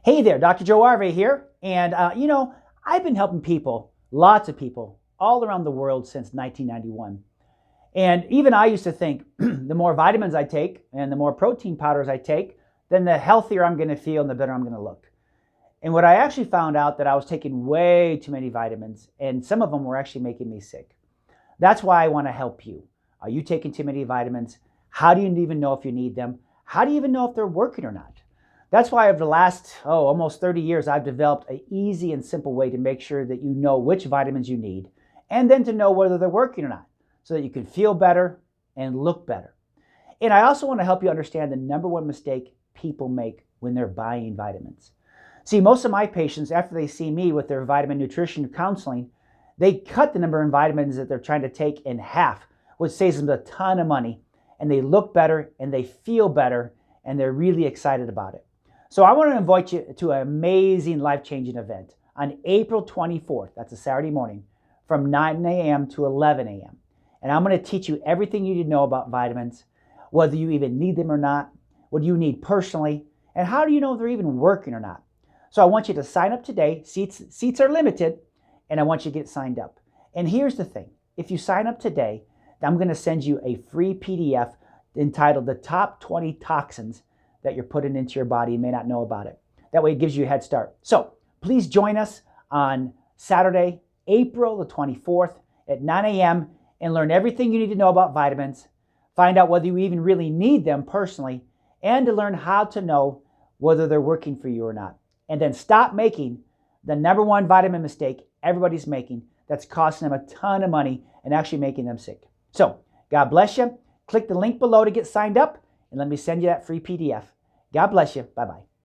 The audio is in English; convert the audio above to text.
Hey there, Dr. Joe Arve here. And, I've been helping people, lots of people, all around the world since 1991. And even I used to think the more vitamins I take and the more protein powders I take, then the healthier I'm going to feel and the better I'm going to look. And what I actually found out that I was taking way too many vitamins, and some of them were actually making me sick. That's why I want to help you. Are you taking too many vitamins? How do you even know if you need them? How do you even know if they're working or not? That's why over the last, almost 30 years, I've developed an easy and simple way to make sure that you know which vitamins you need and then to know whether they're working or not so that you can feel better and look better. And I also want to help you understand the number one mistake people make when they're buying vitamins. See, most of my patients, after they see me with their vitamin nutrition counseling, they cut the number of vitamins that they're trying to take in half, which saves them a ton of money, and they look better and they feel better and they're really excited about it. So I want to invite you to an amazing life-changing event on April 24th. That's a Saturday morning from 9 a.m. to 11 a.m. And I'm going to teach you everything you need to know about vitamins, whether you even need them or not, what do you need personally, and how do you know if they're even working or not. So I want you to sign up today. Seats are limited, and I want you to get signed up. And here's the thing. If you sign up today, I'm going to send you a free PDF entitled The Top 20 Toxins that you're putting into your body. You may not know about it. That way it gives you a head start. So please join us on Saturday, April the 24th at 9 a.m. and learn everything you need to know about vitamins, find out whether you even really need them personally, and to learn how to know whether they're working for you or not. And then stop making the number one vitamin mistake everybody's making that's costing them a ton of money and actually making them sick. So God bless you. Click the link below to get signed up, and let me send you that free PDF. God bless you. Bye-bye.